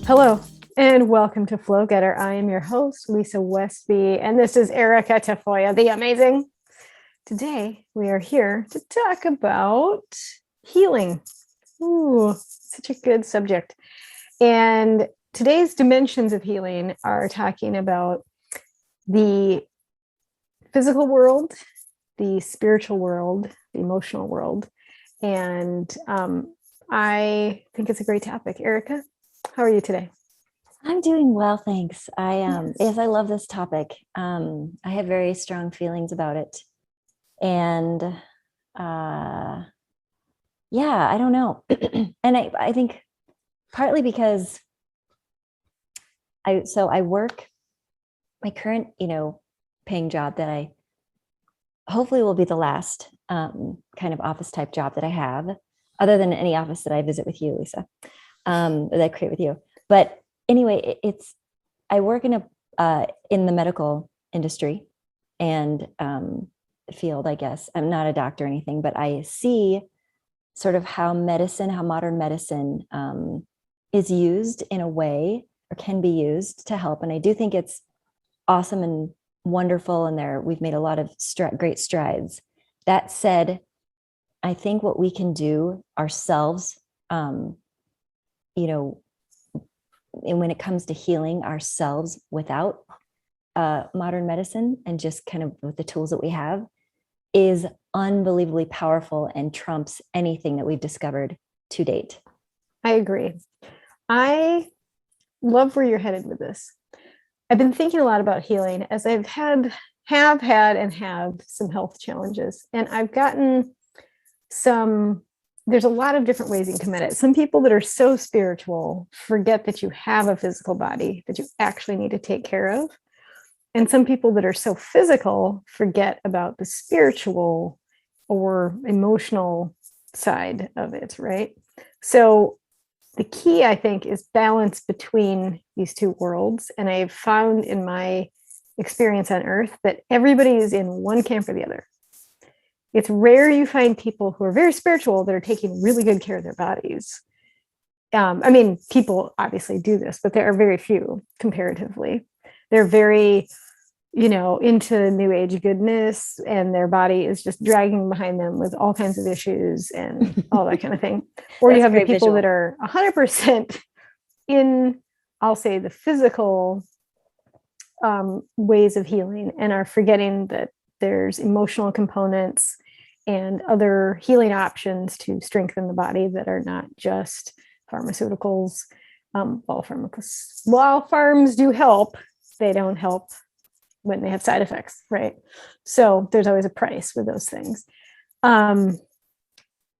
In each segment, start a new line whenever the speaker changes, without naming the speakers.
Hello, and welcome to Flow Getter. I am your host, Lisa Westby, and this is Erica Tafoya, the amazing. Today, we are here to talk about healing. Ooh, such a good subject. And today's dimensions of healing are talking about the physical world, the spiritual world, the emotional world. And I think it's a great topic. Erica, how are you today?
I'm doing well, thanks. Yes, I love this topic. I have very strong feelings about it. And yeah, I don't know. And I think partly because I work my current, paying job that I hopefully will be the last kind of office type job that I have, other than any office that I visit with you, Lisa, that I create with you. But anyway, I work in the medical industry and field, I guess. I'm not a doctor or anything, but I see sort of how modern medicine is used in a way, or can be used to help. And I do think it's awesome and wonderful. And we've made a lot of great strides. That said, I think what we can do ourselves, and when it comes to healing ourselves without modern medicine and just kind of with the tools that we have, is unbelievably powerful and trumps anything that we've discovered to date.
I agree. I love where you're headed with this. I've been thinking a lot about healing as I've have some health challenges, and I've gotten there's a lot of different ways you can come at it. Some people that are so spiritual forget that you have a physical body that you actually need to take care of. And some people that are so physical forget about the spiritual or emotional side of it, right? So the key, I think, is balance between these two worlds. And I've found in my experience on Earth that everybody is in one camp or the other. It's rare you find people who are very spiritual that are taking really good care of their bodies. People obviously do this, but there are very few comparatively. They're very, into new age goodness, and their body is just dragging behind them with all kinds of issues and all that kind of thing. Or you have the people that are 100% in, I'll say, the physical ways of healing, and are forgetting that there's emotional components and other healing options to strengthen the body that are not just pharmaceuticals. While farms do help, they don't help when they have side effects, right? So there's always a price with those things. I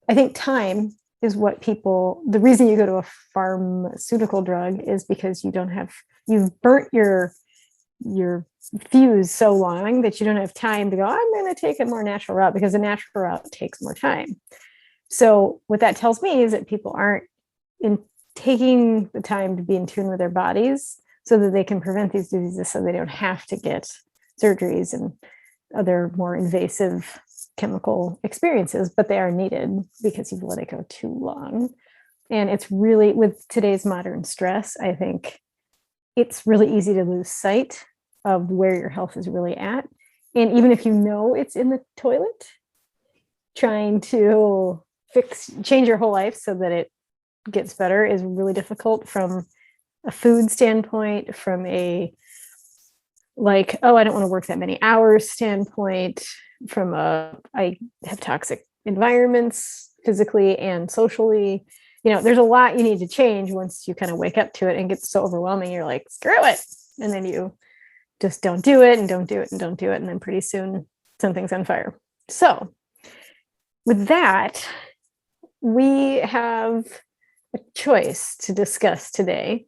think time is the reason you go to a pharmaceutical drug is because you've burnt your fuse so long that you don't have time to go, I'm going to take a more natural route, because the natural route takes more time. So what that tells me is that people aren't taking the time to be in tune with their bodies so that they can prevent these diseases, so they don't have to get surgeries and other more invasive chemical experiences, but they are needed because you've let it go too long. And it's really, with today's modern stress, I think it's really easy to lose sight of where your health is really at. And even if you know it's in the toilet, trying to change your whole life so that it gets better is really difficult from a food standpoint, from I don't want to work that many hours standpoint, from I have toxic environments physically and socially. There's a lot you need to change once you kind of wake up to it and get so overwhelming. You're like, screw it. And then you just don't do it and don't do it and don't do it. And then pretty soon something's on fire. So with that, we have a choice to discuss today,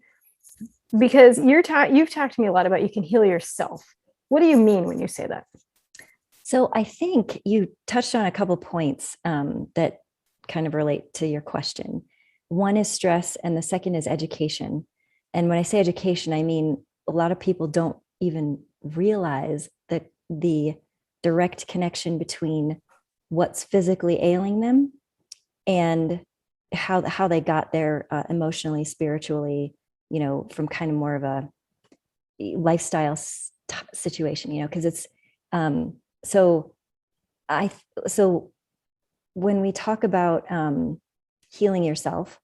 because you've talked to me a lot about you can heal yourself. What do you mean when you say that?
So I think you touched on a couple points that kind of relate to your question. One is stress, and the second is education. And when I say education, I mean a lot of people don't even realize that the direct connection between what's physically ailing them and how they got there emotionally, spiritually, from kind of more of a lifestyle situation, because it's, so when we talk about healing yourself,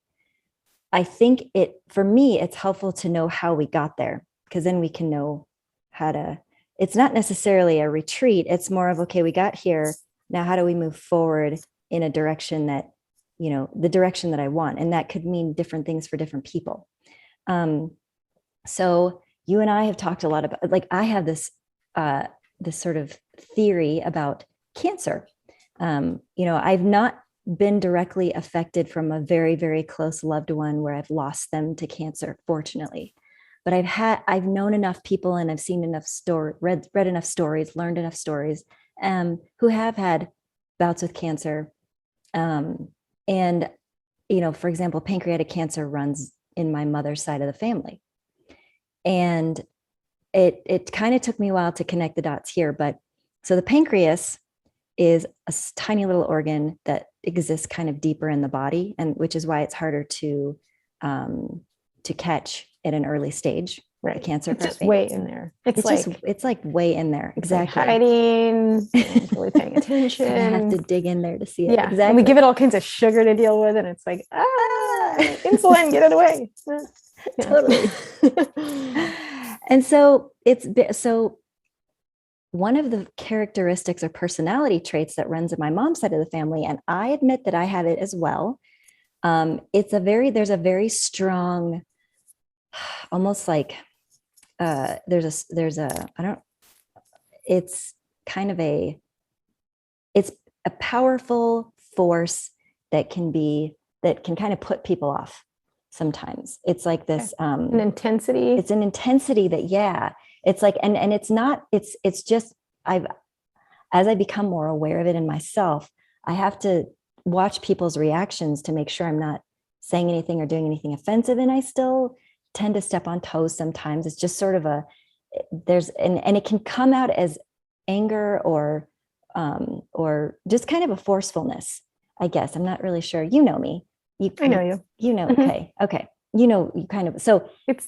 I think for me, it's helpful to know how we got there, because then we can know how to, it's not necessarily a retreat. It's more of, okay, we got here. Now, how do we move forward in a direction that, the direction that I want? And that could mean different things for different people. So you and I have talked a lot about, like, I have this sort of theory about cancer. I've not been directly affected from a very, very close loved one where I've lost them to cancer, fortunately. But I've known enough people, and I've seen enough read enough stories, learned enough stories, who have had bouts with cancer. And, for example, pancreatic cancer runs in my mother's side of the family. And it kind of took me a while to connect the dots here. But so the pancreas is a tiny little organ that exists kind of deeper in the body, and which is why it's harder to catch at an early stage.
Right.
Cancer.
It's just way in there. It's
like way in there. Exactly.
Like hiding, really paying attention.
I have to dig in there to see it.
Yeah.
Exactly.
And we give it all kinds of sugar to deal with, and it's like, insulin, get it away.
Totally. And so one of the characteristics or personality traits that runs in my mom's side of the family, and I admit that I have it as well. There's a very strong, almost like, it's a powerful force that can kind of put people off sometimes. It's like this,
an intensity.
It's an intensity that, yeah, it's like, and it's not, it's just, as I become more aware of it in myself, I have to watch people's reactions to make sure I'm not saying anything or doing anything offensive. And I still tend to step on toes sometimes. It's just sort of and it can come out as anger or just kind of a forcefulness, I guess. I'm not really sure. You know me.
I know you.
You know.
Mm-hmm.
Okay. You kind of, so
it's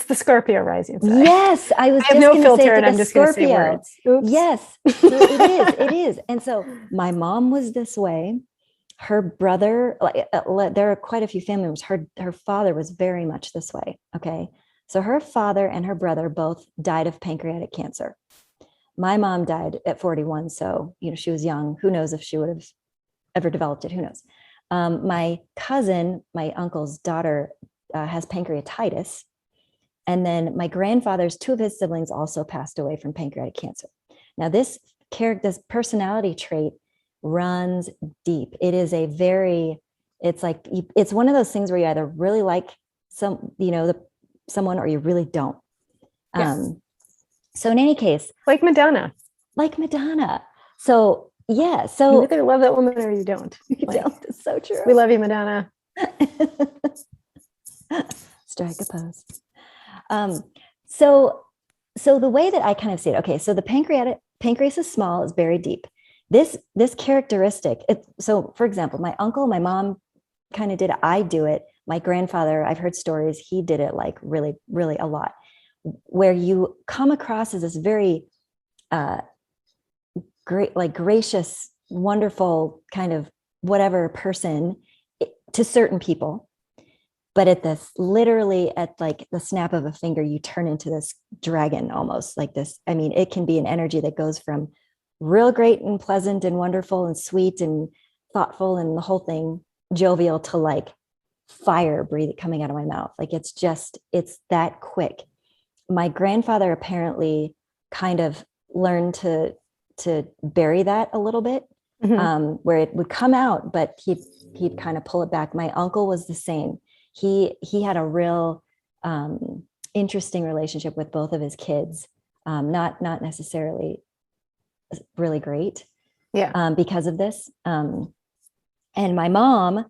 the Scorpio rising side.
Yes. I have
no filter, and I'm just going to say words. Oops.
Yes. So it is. And so my mom was this way. Her brother, there are quite a few family members. Her father was very much this way. Okay. So her father and her brother both died of pancreatic cancer. My mom died at 41. So, she was young. Who knows if she would have ever developed it? Who knows? My cousin, my uncle's daughter, has pancreatitis. And then my grandfather's, two of his siblings also passed away from pancreatic cancer. Now, this personality trait runs deep. It is it's one of those things where you either really like someone or you really don't. Yes. So in any case,
like Madonna.
So yeah. So
you either love that woman or you don't.
You don't. It's so true.
We love you, Madonna.
Strike a pose. So the way that I kind of see it, okay, so the pancreas is small, is very deep. This characteristic, so for example, my uncle, my mom kind of did it. I do it. My grandfather, I've heard stories, he did it like really, really a lot, where you come across as this very great, like gracious, wonderful kind of whatever person to certain people. But literally at like the snap of a finger, you turn into this dragon almost like this. I mean, it can be an energy that goes from real great and pleasant and wonderful and sweet and thoughtful and the whole thing, jovial, to like fire coming out of my mouth. Like it's that quick. My grandfather apparently kind of learned to bury that a little bit, mm-hmm. Where it would come out, but he'd kind of pull it back. My uncle was the same. He had a real interesting relationship with both of his kids, not necessarily really great, because of this. And my mom,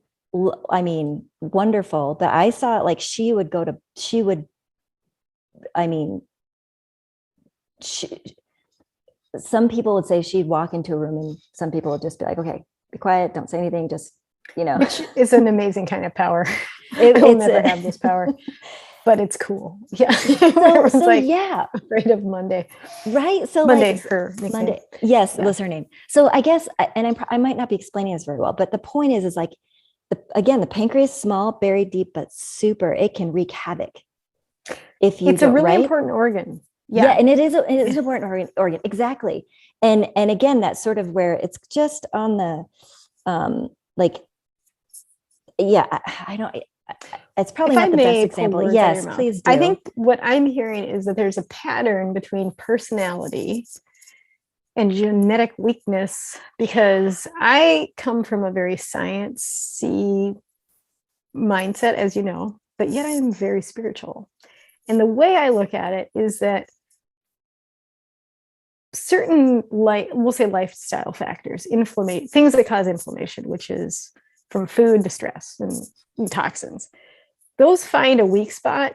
I mean, wonderful, but I saw it like some people would say she'd walk into a room and some people would just be like, okay, be quiet, don't say anything, just,
Which is an amazing kind of power. I'll never have this power. but it's cool. Yeah. Everyone's
So
like
yeah,
afraid of Monday.
right. So
Monday,
like
her nickname.
Monday, yes,
Yeah.
was her name. So I guess, and I might not be explaining this very well, but the point is like, again, the pancreas, small, buried deep, but super, it can wreak havoc if you
It's a
don't,
really
right?
important organ.
Yeah,
Yeah.
and it is an important organ, exactly. And again, that's sort of where it's just on the like, yeah, I don't. It's probably
If I
not the best
may pull
example.
words out of your
Yes,
mouth,
please
I
do.
think what I'm hearing is that there's a pattern between personality and genetic weakness, because I come from a very sciencey mindset, as you know, but yet I'm very spiritual. And the way I look at it is that certain, like, we'll say lifestyle factors, things that cause inflammation, which is from food to stress and toxins, those find a weak spot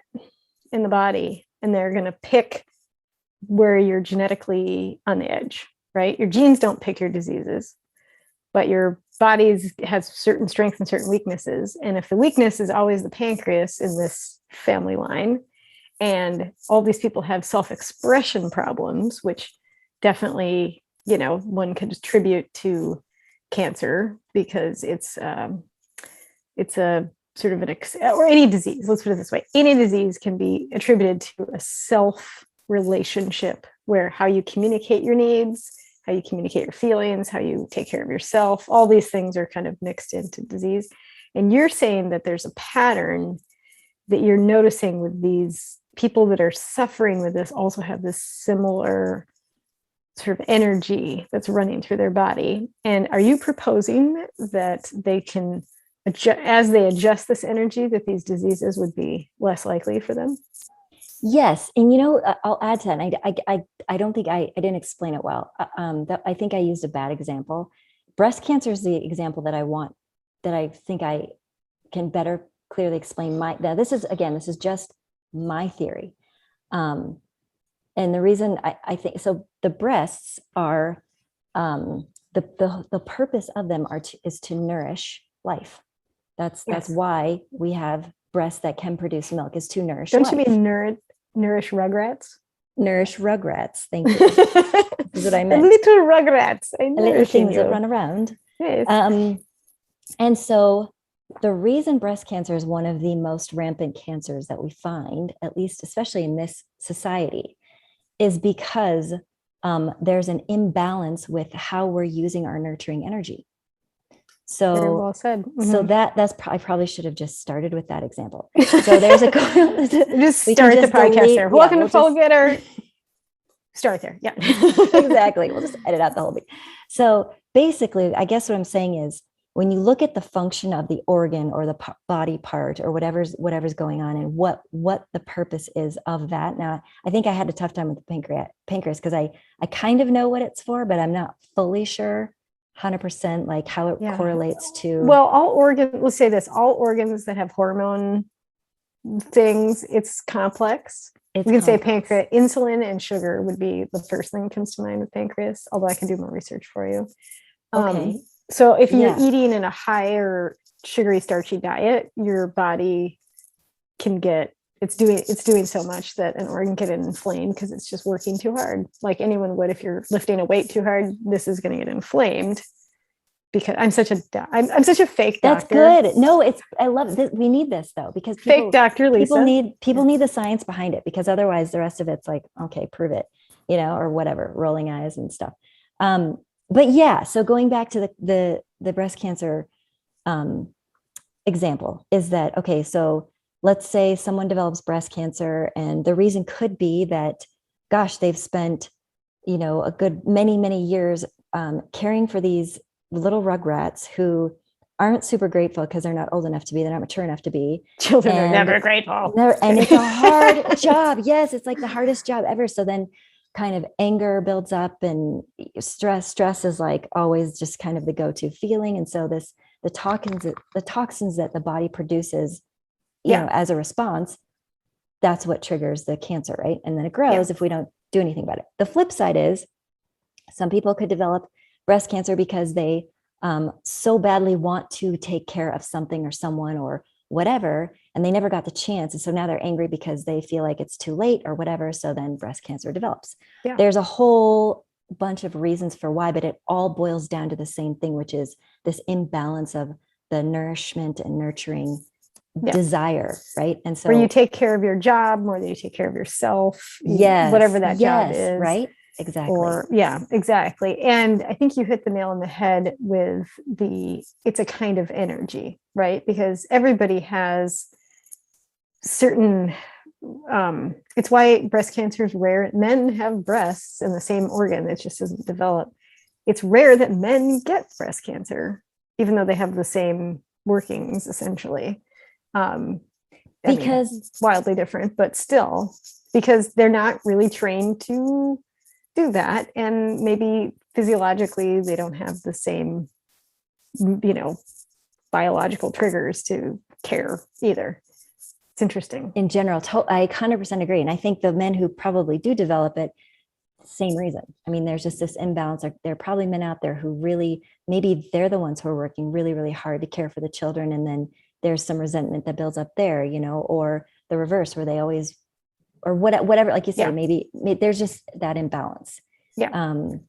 in the body and they're going to pick where you're genetically on the edge, right? Your genes don't pick your diseases, but your body has certain strengths and certain weaknesses. And if the weakness is always the pancreas in this family line, and all these people have self-expression problems, which definitely, one could attribute to cancer, because it's a sort of or any disease, let's put it this way, any disease can be attributed to a self relationship, where how you communicate your needs, how you communicate your feelings, how you take care of yourself, all these things are kind of mixed into disease. And you're saying that there's a pattern that you're noticing with these people that are suffering with this, also have this similar sort of energy that's running through their body. And are you proposing that they can adjust, as they adjust this energy, that these diseases would be less likely for them?
Yes, and I'll add to that. And I don't think I didn't explain it well. I think I used a bad example. Breast cancer is the example that I think I can better clearly explain now this is just my theory. And the reason I think so, the breasts are, the purpose of them is to nourish life. That's why we have breasts that can produce milk, is to nourish
Don't
life.
you mean nourish rugrats?
Nourish rugrats. Thank you. This is what I meant.
Little rugrats.
Little things that run around.
Yes.
And so the reason breast cancer is one of the most rampant cancers that we find, at least especially in this society, is because there's an imbalance with how we're using our nurturing energy. So
very well said. Mm-hmm.
So I probably should have just started with that example. So there's a
just start the podcast there. Welcome to Full Getter. Start there. Yeah.
Exactly. We'll just edit out the whole thing. So basically, I guess what I'm saying is, when you look at the function of the organ or the body part or whatever's going on, and what the purpose is of that. Now, I think I had a tough time with the pancreas because I kind of know what it's for, but I'm not fully sure 100% like how it correlates to.
Well, let's say this, all organs that have hormone things, it's complex. We can say pancreas, insulin and sugar would be the first thing that comes to mind with pancreas, although I can do more research for you.
Okay.
So if you're eating in a higher sugary, starchy diet, your body can it's doing so much that an organ can get inflamed because it's just working too hard. Like anyone would, if you're lifting a weight too hard, this is going to get inflamed. Because I'm such a fake doctor.
That's good. No, I love this. We need this though, because
fake Dr. Lisa.
People need the science behind it, because otherwise the rest of it's like, okay, prove it, or whatever, rolling eyes and stuff. But yeah, so going back to the breast cancer example is that, okay, so let's say someone develops breast cancer, and the reason could be that, gosh, they've spent, a good many years caring for these little rugrats who aren't super grateful because they're not old enough to be, they're not mature enough to be.
Children are never grateful.
And it's a hard job. Yes, it's like the hardest job ever. So then kind of anger builds up, and stress is like always just kind of the go-to feeling. And so the toxins that the body produces, as a response, that's what triggers the cancer, right? And then it grows if we don't do anything about it. The flip side is, some people could develop breast cancer because they so badly want to take care of something or someone, or whatever, and they never got the chance. And so now they're angry because they feel like it's too late or whatever. So then breast cancer develops.
Yeah.
There's a whole bunch of reasons for why, but it all boils down to the same thing, which is this imbalance of the nourishment and nurturing desire, right? And so
where you take care of your job more than you take care of yourself,
yes,
whatever that job is,
right? Exactly.
Or exactly. And I think you hit the nail on the head with it's a kind of energy, right? Because everybody has certain it's why breast cancer is rare. Men have breasts in the same organ, it just doesn't develop. It's rare that men get breast cancer, even though they have the same workings essentially. Because wildly different, but still, because they're not really trained to do that. And maybe physiologically, they don't have the same, biological triggers to care either. It's interesting.
In general, I 100% agree. And I think the men who probably do develop it, same reason. I mean, there's just this imbalance. There are probably men out there who really, maybe they're the ones who are working really, really hard to care for the children. And then there's some resentment that builds up there, or the reverse where they always, or whatever, like you said, maybe there's just that imbalance. In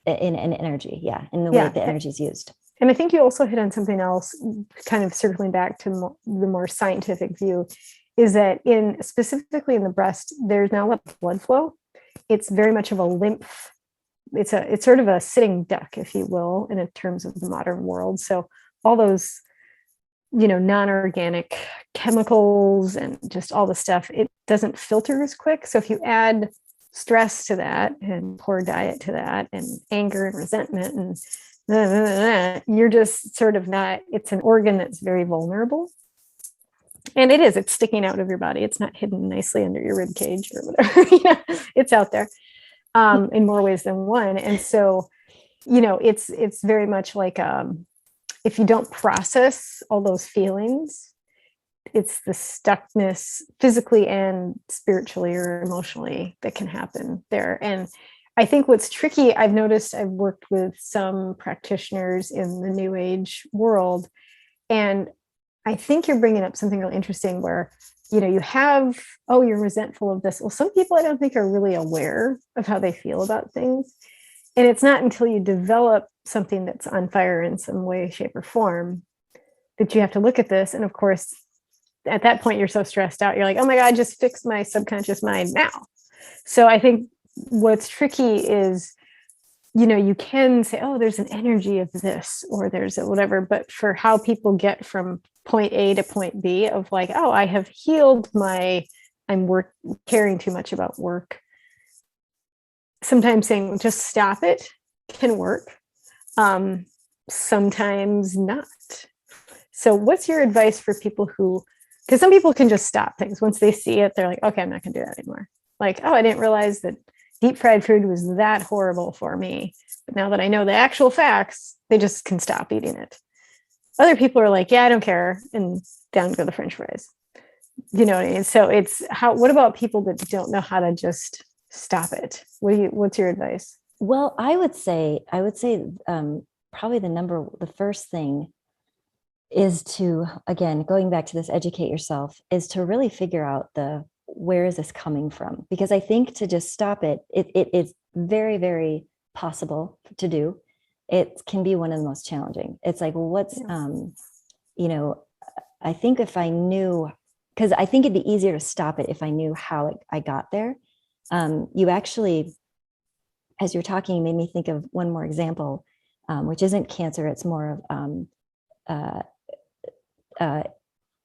energy. In the way the energy is used.
And I think you also hit on something else, kind of circling back to the more scientific view, is that specifically in the breast, there's not a lot of blood flow. It's very much of a lymph. It's sort of a sitting duck, if you will, in terms of the modern world. So all those, non-organic chemicals and just all the stuff, it doesn't filter as quick. So if you add stress to that and poor diet to that and anger and resentment and you're just sort of not, it's an organ that's very vulnerable. And it's sticking out of your body. It's not hidden nicely under your rib cage or whatever. It's out there in more ways than one. And so, it's very much like if you don't process all those feelings, it's the stuckness physically and spiritually or emotionally that can happen there. And I think what's tricky, I've noticed, I've worked with some practitioners in the New Age world, and I think you're bringing up something really interesting where, you have, you're resentful of this. Well, some people I don't think are really aware of how they feel about things. And it's not until you develop something that's on fire in some way, shape, or form that you have to look at this. And of course, at that point, you're so stressed out. You're like, oh my God, just fix my subconscious mind now. So I think what's tricky is, you can say, oh, there's an energy of this, or there's a whatever, but for how people get from point A to point B of like, oh, I have healed I'm caring too much about work. Sometimes saying just stop it can work. Sometimes not. So what's your advice for people because some people can just stop things once they see it, they're like, okay, I'm not gonna do that anymore. Like, oh, I didn't realize that deep fried food was that horrible for me. But now that I know the actual facts, they just can stop eating it. Other people are like, yeah, I don't care. And down go the French fries. You know what I mean? So what about people that don't know how to just stop it? What's your advice?
Well, I would say probably the first thing is to, again, going back to this, educate yourself, is to really figure out where is this coming from? Because I think to just stop it is very, very possible to do. It can be one of the most challenging. It's like, well, I think if I knew, because I think it'd be easier to stop it if I knew how I got there. You actually, as you're talking, made me think of one more example, which isn't cancer. It's more of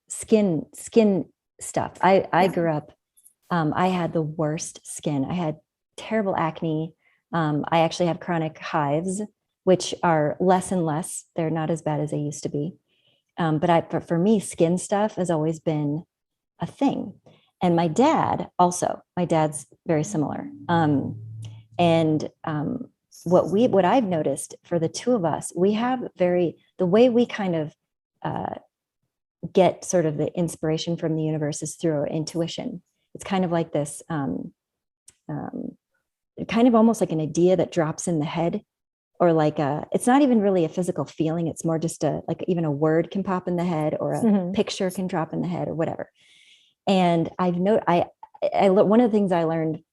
skin stuff. I grew up, I had the worst skin. I had terrible acne. I actually have chronic hives, which are less and less. They're not as bad as they used to be. But for me, skin stuff has always been a thing. And my dad's very similar. What I've noticed for the two of us, we have the way we kind of get sort of the inspiration from the universe is through our intuition. It's kind of like this, kind of almost like an idea that drops in the head or like it's not even really a physical feeling. It's more just like even a word can pop in the head, or a picture can drop in the head, or whatever. And one of the things I learned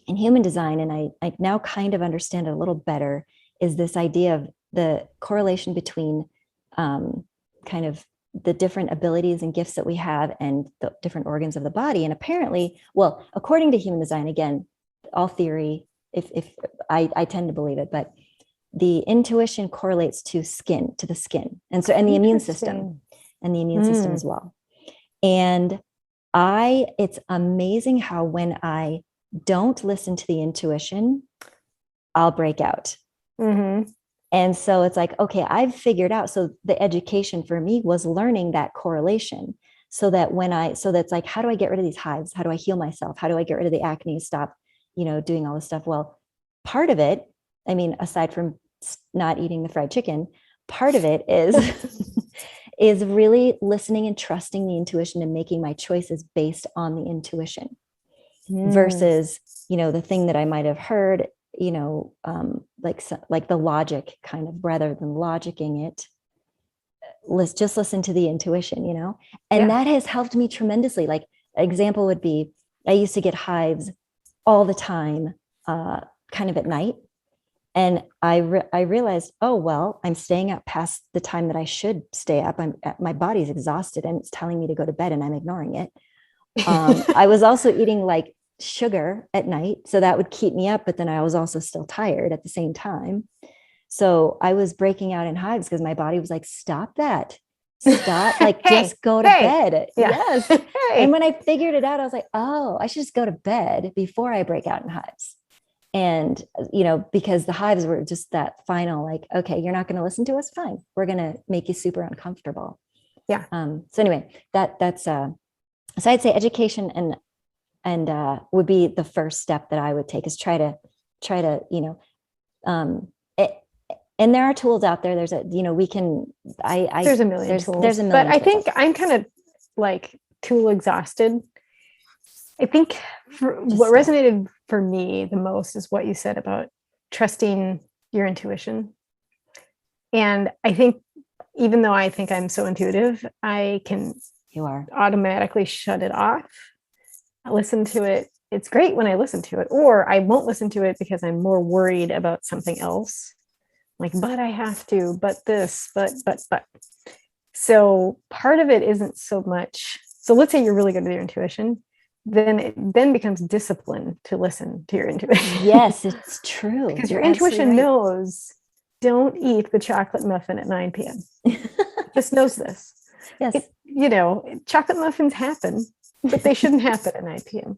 in human design, and I now kind of understand it a little better, is this idea of the correlation between kind of the different abilities and gifts that we have and the different organs of the body. And apparently, well, according to human design, again, all theory, if I tend to believe it, but the intuition correlates to the skin. And so, and the immune system as well. And it's amazing how when I don't listen to the intuition, I'll break out. And so it's like, okay, I've figured out. So the education for me was learning that correlation, so that's like, how do I get rid of these hives? How do I heal myself? How do I get rid of the acne? Stop, doing all this stuff. Well, part of it, I mean, aside from not eating the fried chicken, part of it is really listening and trusting the intuition and making my choices based on the intuition versus, the thing that I might have heard, like the logic kind of, rather than logicking it. Let's just listen to the intuition, and that has helped me tremendously. Like, example would be, I used to get hives all the time, kind of at night. And I realized, oh, well, I'm staying up past the time that I should stay up. My body's exhausted and it's telling me to go to bed, and I'm ignoring it. I was also eating like sugar at night, so that would keep me up, but then I was also still tired at the same time. So I was breaking out in hives because my body was like, stop, like, just go to bed. Yes. And when I figured it out, I was like, oh, I should just go to bed before I break out in hives. And, because the hives were just that final, like, okay, you're not going to listen to us. Fine. We're going to make you super uncomfortable.
Yeah.
So anyway, that's so I'd say education and would be the first step that I would take, is try to, and there are tools out there. There's there's a million
tools.
There's a million.
But I think I'm kind of like tool exhausted. I think what resonated for me the most is what you said about trusting your intuition. And I think, even though I think I'm so intuitive, I can automatically shut it off. I listen to it. It's great when I listen to it, or I won't listen to it because I'm more worried about something else. Like, but I have to, but this, but. So part of it isn't so much. So let's say you're really good with your intuition. Then it becomes discipline to listen to your intuition.
Yes, it's true.
Because your intuition knows, don't eat the chocolate muffin at 9 p.m. It just knows this.
Yes.
Chocolate muffins happen, but they shouldn't happen at 9 p.m.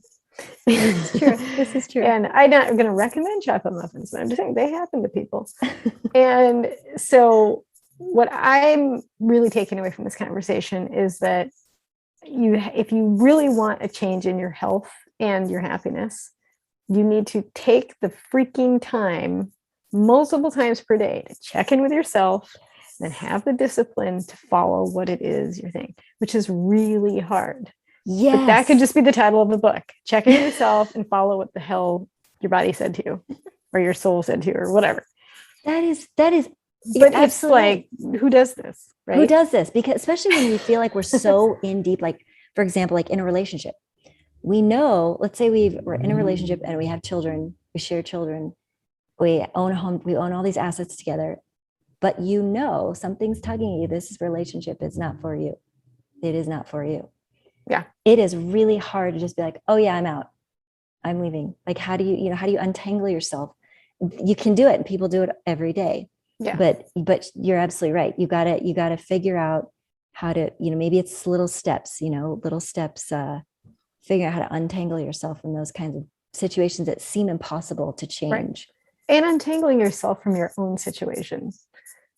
This is true. This is true.
And I'm not going to recommend chocolate muffins, but I'm just saying they happen to people. And so what I'm really taking away from this conversation is that if you really want a change in your health and your happiness, you need to take the freaking time multiple times per day to check in with yourself and have the discipline to follow what it is you're thinking, which is really hard.
Yes.
But that could just be the title of the book. Check in with yourself and follow what the hell your body said to you, or your soul said to you, or whatever.
That is.
But it's like, who does this? Right?
Who does this? Because especially when we feel like we're so in deep, like, for example, like in a relationship, we know, let's say we're in a relationship and we have children, we share children, we own a home, we own all these assets together, but something's tugging you. This relationship is not for you. It is not for you.
Yeah.
It is really hard to just be like, oh yeah, I'm out. I'm leaving. Like, how do you untangle yourself? You can do it, and people do it every day.
Yeah.
But you're absolutely right. You gotta figure out how to, maybe it's little steps, figure out how to untangle yourself from those kinds of situations that seem impossible to change.
Right. And untangling yourself from your own situation.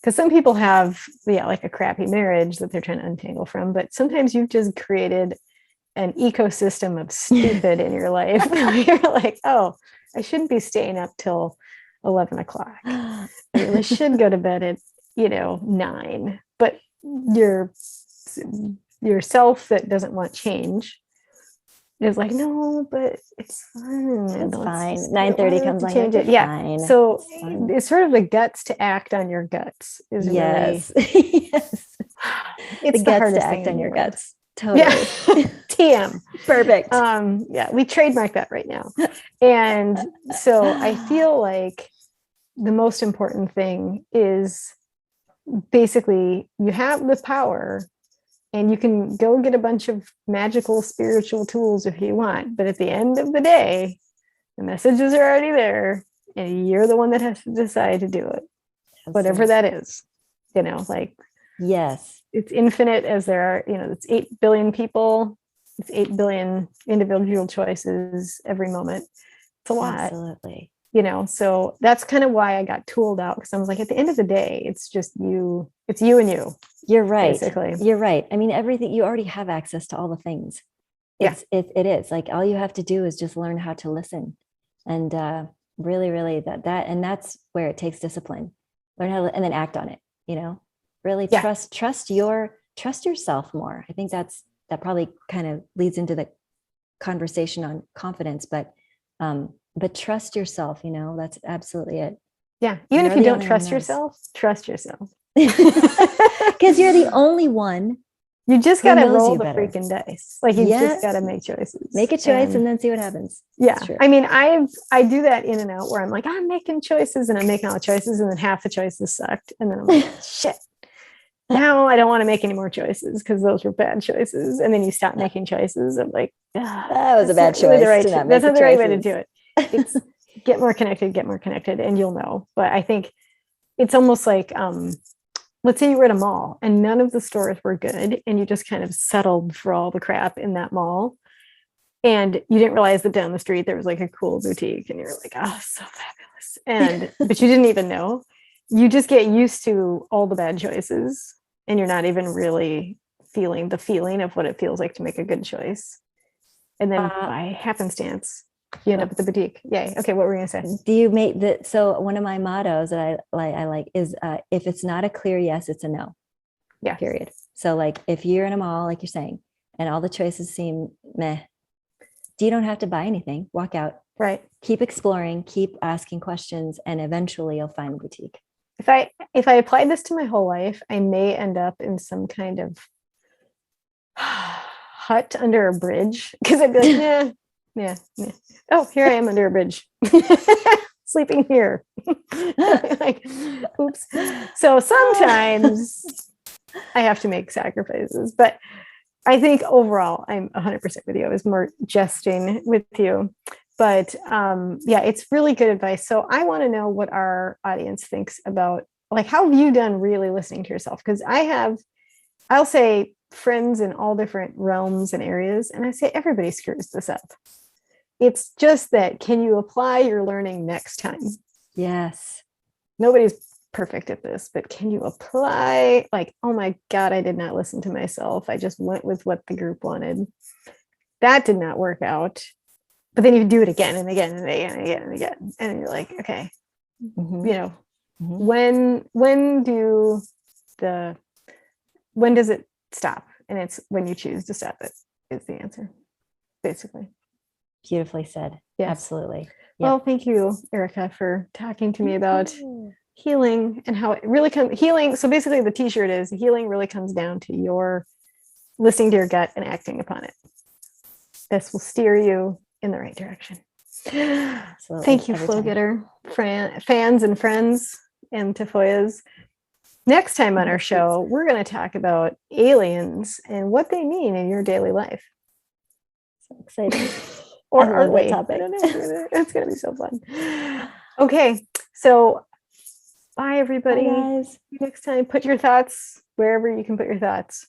Because some people have, like a crappy marriage that they're trying to untangle from, but sometimes you've just created an ecosystem of stupid in your life. You're like, oh, I shouldn't be staying up till 11 o'clock. I really should go to bed at, 9. But yourself that doesn't want change It's like, no, but it's fun. And
It's
let's
fine.
just-
9:30
why do we
comes
have
on,
to
you're
change
like,
it. Yeah.
fine.
So
Fine.
it's sort of the guts to act on your guts is really,
Yes. Yes.
it's the
Guts to
hardest thing
act
in
on
the
your
world.
guts. Totally.
Yeah. TM.
Perfect.
Yeah, we trademark that right now. And so I feel like the most important thing is basically you have the power and you can go get a bunch of magical spiritual tools if you want. But at the end of the day, the messages are already there and you're the one that has to decide to do it, whatever that is, like
Yes.
it's infinite as there are, it's 8 billion people. It's 8 billion individual choices every moment. It's a lot.
Absolutely.
So that's kind of why I got tooled out, because I was like, at the end of the day, it's just you, it's you and you.
You're right.
Basically.
You're right. I mean, everything, you already have access to all the things. It is like, all you have to do is just learn how to listen. And really, really and that's where it takes discipline. Learn how to, and then act on it, really trust yourself more. I think that probably kind of leads into the conversation on confidence, but trust yourself, that's absolutely it.
Yeah. Even if you don't trust yourself, trust yourself.
Because you're the only one.
You just got to roll the freaking dice. Like you just got to make choices.
Make a choice and then see what happens.
Yeah. I mean, I do that in and out where I'm like, I'm making choices and I'm making all the choices and then half the choices sucked. And then I'm like, shit. Now I don't want to make any more choices because those were bad choices. And then you stop making choices. I'm like,
that was a bad choice.
That's not the right way to do it. It's get more connected, and you'll know. But I think it's almost like, let's say you were at a mall and none of the stores were good and you just kind of settled for all the crap in that mall. And you didn't realize that down the street there was like a cool boutique and you're like, oh, so fabulous. But you didn't even know. You just get used to all the bad choices and you're not even really feeling the feeling of what it feels like to make a good choice. And then by happenstance, you end up at the boutique. Yay. Okay, what were we gonna say?
Do you make that? So one of my mottos that I like is if it's not a clear yes, it's a no.
Yeah.
Period. So like if you're in a mall, like you're saying, and all the choices seem meh, you don't have to buy anything. Walk out.
Right.
Keep exploring, keep asking questions, and eventually you'll find a boutique.
If I applied this to my whole life, I may end up in some kind of hut under a bridge because I'd be like, yeah. Oh, here I am under a bridge, sleeping here. Like, oops. So sometimes I have to make sacrifices, but I think overall I'm 100% with you. I was more jesting with you, but it's really good advice. So I want to know what our audience thinks about, like, how have you done really listening to yourself? Because I'll say friends in all different realms and areas, and I say everybody screws this up. It's just that, can you apply your learning next time?
Yes.
Nobody's perfect at this, but can you apply, like, oh my God, I did not listen to myself. I just went with what the group wanted. That did not work out. But then you do it again and again and again and again and again. And you're like, okay, when does it stop? And it's when you choose to stop it is the answer, basically.
Beautifully said. Yes. Absolutely. Yep.
Well, thank you, Erica, for talking to me about healing and how it really comes healing. So basically the t-shirt is healing really comes down to your listening to your gut and acting upon it. This will steer you in the right direction. Absolutely. Thank you, Flow Getter fans and friends and Tafoyas. Next time on our show, we're going to talk about aliens and what they mean in your daily life.
So exciting.
Or are we? I don't know. It's going to be so fun. Okay. So bye, everybody.
Bye, guys.
Next time, put your thoughts wherever you can put your thoughts.